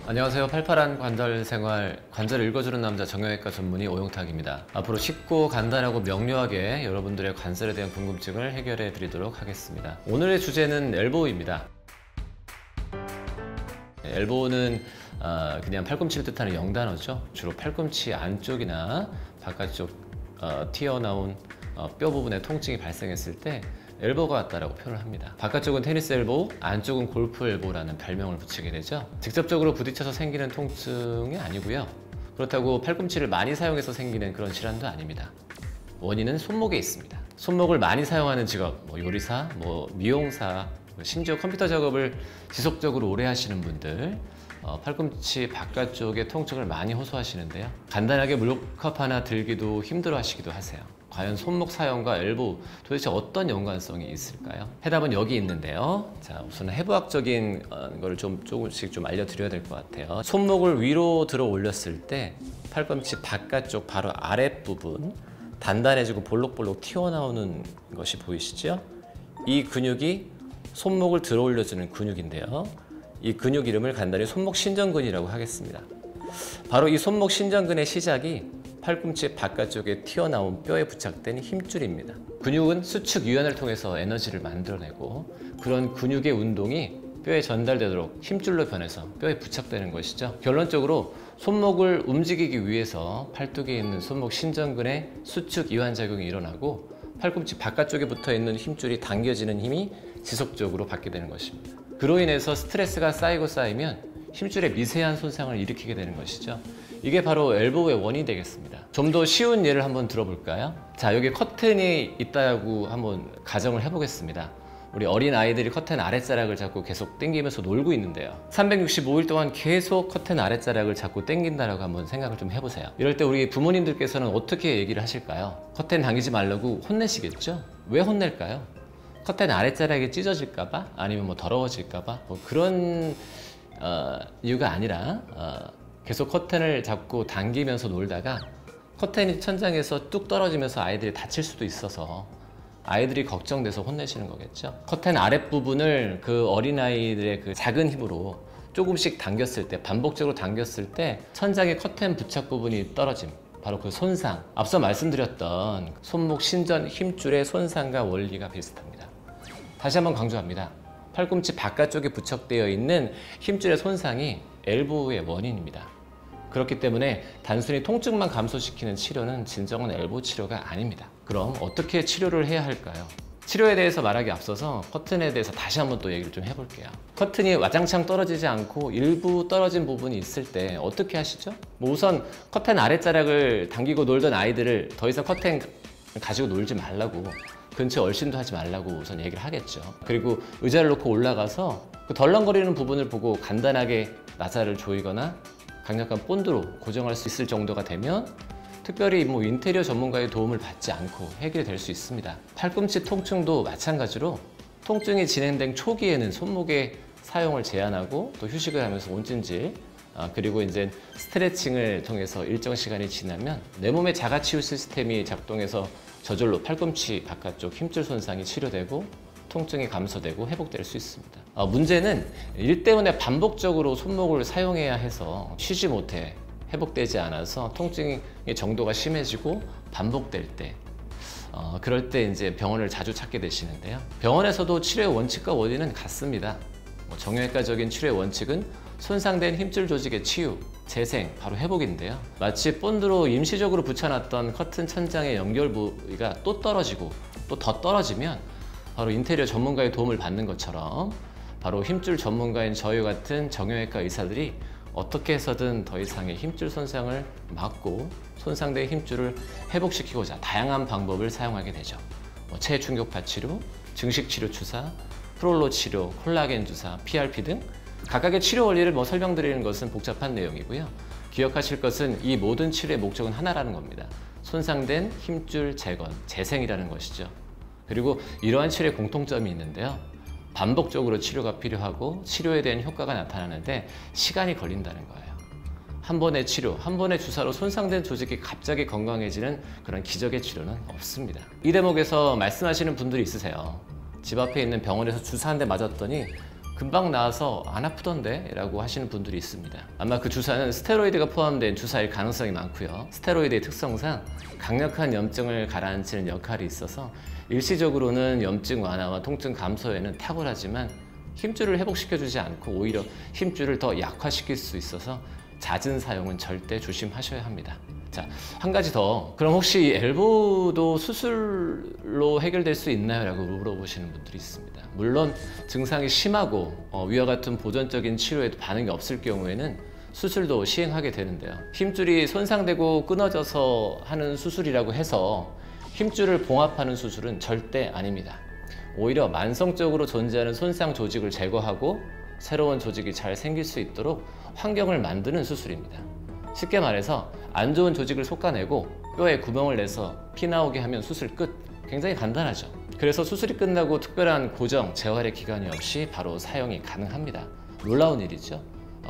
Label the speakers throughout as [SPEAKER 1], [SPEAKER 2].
[SPEAKER 1] 안녕하세요. 팔팔한 관절 생활, 관절을 읽어주는 남자 정형외과 전문의 오용탁입니다. 앞으로 쉽고 간단하고 명료하게 여러분들의 관절에 대한 궁금증을 해결해 드리도록 하겠습니다. 오늘의 주제는 엘보우입니다. 엘보우는 그냥 팔꿈치를 뜻하는 영단어죠. 주로 팔꿈치 안쪽이나 바깥쪽 튀어나온 뼈 부분에 통증이 발생했을 때 엘보가 왔다라고 표현을 합니다. 바깥쪽은 테니스 엘보우, 안쪽은 골프 엘보우라는 별명을 붙이게 되죠. 직접적으로 부딪혀서 생기는 통증이 아니고요. 그렇다고 팔꿈치를 많이 사용해서 생기는 그런 질환도 아닙니다. 원인은 손목에 있습니다. 손목을 많이 사용하는 직업, 요리사, 미용사, 심지어 컴퓨터 작업을 지속적으로 오래 하시는 분들, 팔꿈치 바깥쪽에 통증을 많이 호소하시는데요. 간단하게 물컵 하나 들기도 힘들어 하시기도 하세요. 과연 손목 사용과 엘보우 도대체 어떤 연관성이 있을까요? 해답은 여기 있는데요. 자, 우선 해부학적인 거를 조금씩 알려드려야 될 것 같아요. 손목을 위로 들어 올렸을 때 팔꿈치 바깥쪽 바로 아랫부분 단단해지고 볼록볼록 튀어나오는 것이 보이시죠? 이 근육이 손목을 들어 올려주는 근육인데요. 이 근육 이름을 간단히 손목 신전근이라고 하겠습니다. 바로 이 손목 신전근의 시작이 팔꿈치 바깥쪽에 튀어나온 뼈에 부착된 힘줄입니다. 근육은 수축 유연을 통해서 에너지를 만들어내고 그런 근육의 운동이 뼈에 전달되도록 힘줄로 변해서 뼈에 부착되는 것이죠. 결론적으로 손목을 움직이기 위해서 팔뚝에 있는 손목 신전근의 수축 이완 작용이 일어나고 팔꿈치 바깥쪽에 붙어 있는 힘줄이 당겨지는 힘이 지속적으로 받게 되는 것입니다. 그로 인해서 스트레스가 쌓이면 힘줄에 미세한 손상을 일으키게 되는 것이죠. 이게 바로 엘보우의 원인이 되겠습니다. 좀 더 쉬운 예를 한번 들어볼까요? 자, 여기 커튼이 있다고 한번 가정을 해보겠습니다. 우리 어린 아이들이 커튼 아랫자락을 잡고 계속 당기면서 놀고 있는데요. 365일 동안 계속 커튼 아랫자락을 잡고 당긴다라고 한번 생각을 좀 해보세요. 이럴 때 우리 부모님들께서는 어떻게 얘기를 하실까요? 커튼 당기지 말라고 혼내시겠죠? 왜 혼낼까요? 커튼 아랫자락이 찢어질까봐? 아니면 더러워질까봐? 그런 이유가 아니라 계속 커튼을 잡고 당기면서 놀다가 커튼이 천장에서 뚝 떨어지면서 아이들이 다칠 수도 있어서 아이들이 걱정돼서 혼내시는 거겠죠. 커튼 아랫부분을 그 어린아이들의 그 작은 힘으로 조금씩 당겼을 때, 반복적으로 당겼을 때 천장의 커튼 부착 부분이 떨어짐, 바로 그 손상, 앞서 말씀드렸던 손목 신전 힘줄의 손상과 원리가 비슷합니다. 다시 한번 강조합니다. 팔꿈치 바깥쪽에 부착되어 있는 힘줄의 손상이 엘보우의 원인입니다. 그렇기 때문에 단순히 통증만 감소시키는 치료는 진정한 엘보우 치료가 아닙니다. 그럼 어떻게 치료를 해야 할까요? 치료에 대해서 말하기 앞서서 커튼에 대해서 다시 한번 또 얘기를 좀 해볼게요. 커튼이 와장창 떨어지지 않고 일부 떨어진 부분이 있을 때 어떻게 하시죠? 우선 커튼 아랫자락을 당기고 놀던 아이들을 더 이상 커튼 가지고 놀지 말라고, 근처에 얼씬도 하지 말라고 우선 얘기를 하겠죠. 그리고 의자를 놓고 올라가서 그 덜렁거리는 부분을 보고 간단하게 나사를 조이거나 강력한 본드로 고정할 수 있을 정도가 되면 특별히 인테리어 전문가의 도움을 받지 않고 해결이 될 수 있습니다. 팔꿈치 통증도 마찬가지로 통증이 진행된 초기에는 손목의 사용을 제한하고 또 휴식을 하면서 온찜질, 그리고 이제 스트레칭을 통해서 일정 시간이 지나면 내 몸의 자가치유 시스템이 작동해서 저절로 팔꿈치 바깥쪽 힘줄 손상이 치료되고 통증이 감소되고 회복될 수 있습니다. 문제는 일 때문에 반복적으로 손목을 사용해야 해서 쉬지 못해 회복되지 않아서 통증의 정도가 심해지고 반복될 때, 그럴 때 이제 병원을 자주 찾게 되시는데요. 병원에서도 치료의 원칙과 원리는 같습니다. 정형외과적인 치료의 원칙은 손상된 힘줄 조직의 치유, 재생, 바로 회복인데요. 마치 본드로 임시적으로 붙여놨던 커튼 천장의 연결 부위가 또 떨어지고 또 더 떨어지면 바로 인테리어 전문가의 도움을 받는 것처럼 바로 힘줄 전문가인 저희 같은 정형외과 의사들이 어떻게 해서든 더 이상의 힘줄 손상을 막고 손상된 힘줄을 회복시키고자 다양한 방법을 사용하게 되죠. 체충격파 치료, 증식치료 주사, 프롤로 치료, 콜라겐 주사, PRP 등 각각의 치료 원리를 설명드리는 것은 복잡한 내용이고요. 기억하실 것은 이 모든 치료의 목적은 하나라는 겁니다. 손상된 힘줄 재건, 재생이라는 것이죠. 그리고 이러한 치료의 공통점이 있는데요. 반복적으로 치료가 필요하고 치료에 대한 효과가 나타나는데 시간이 걸린다는 거예요. 한 번의 치료, 한 번의 주사로 손상된 조직이 갑자기 건강해지는 그런 기적의 치료는 없습니다. 이 대목에서 말씀하시는 분들이 있으세요. 집 앞에 있는 병원에서 주사 한 대 맞았더니 금방 나아서 안 아프던데? 라고 하시는 분들이 있습니다. 아마 그 주사는 스테로이드가 포함된 주사일 가능성이 많고요. 스테로이드의 특성상 강력한 염증을 가라앉히는 역할이 있어서 일시적으로는 염증 완화와 통증 감소에는 탁월하지만 힘줄을 회복시켜주지 않고 오히려 힘줄을 더 약화시킬 수 있어서 잦은 사용은 절대 조심하셔야 합니다. 자, 한 가지 더. 그럼 혹시 엘보도 수술로 해결될 수 있나요? 라고 물어보시는 분들이 있습니다. 물론 증상이 심하고 위와 같은 보존적인 치료에도 반응이 없을 경우에는 수술도 시행하게 되는데요. 힘줄이 손상되고 끊어져서 하는 수술이라고 해서 힘줄을 봉합하는 수술은 절대 아닙니다. 오히려 만성적으로 존재하는 손상 조직을 제거하고 새로운 조직이 잘 생길 수 있도록 환경을 만드는 수술입니다. 쉽게 말해서 안 좋은 조직을 솎아내고 뼈에 구멍을 내서 피 나오게 하면 수술 끝. 굉장히 간단하죠. 그래서 수술이 끝나고 특별한 고정, 재활의 기간이 없이 바로 사용이 가능합니다. 놀라운 일이죠.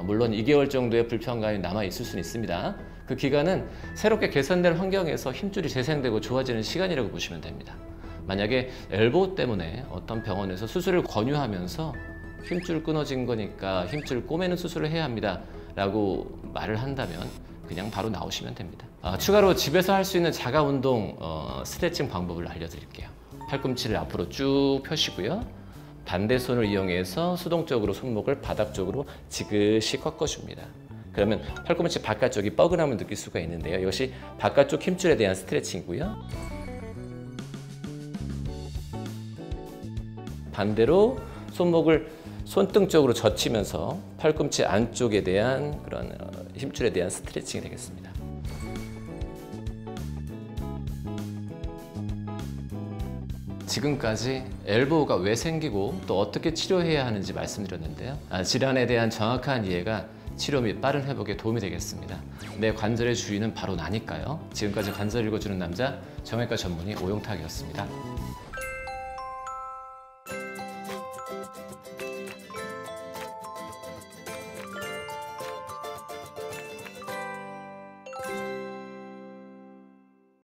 [SPEAKER 1] 물론 2개월 정도의 불편감이 남아있을 수는 있습니다. 그 기간은 새롭게 개선된 환경에서 힘줄이 재생되고 좋아지는 시간이라고 보시면 됩니다. 만약에 엘보 때문에 어떤 병원에서 수술을 권유하면서 힘줄 끊어진 거니까 힘줄 꼬매는 수술을 해야 합니다 라고 말을 한다면 그냥 바로 나오시면 됩니다. 추가로 집에서 할 수 있는 자가 운동 스트레칭 방법을 알려드릴게요. 팔꿈치를 앞으로 쭉 펴시고요. 반대손을 이용해서 수동적으로 손목을 바닥 쪽으로 지그시 꺾어줍니다. 그러면 팔꿈치 바깥쪽이 뻐근함을 느낄 수가 있는데요. 이것이 바깥쪽 힘줄에 대한 스트레칭이고요. 반대로 손목을 손등 쪽으로 젖히면서 팔꿈치 안쪽에 대한 그런 힘줄에 대한 스트레칭이 되겠습니다. 지금까지 엘보가 왜 생기고 또 어떻게 치료해야 하는지 말씀드렸는데요. 질환에 대한 정확한 이해가 치료 및 빠른 회복에 도움이 되겠습니다. 내 관절의 주인은 바로 나니까요. 지금까지 관절 읽어주는 남자 정형외과 전문의 오용탁이었습니다.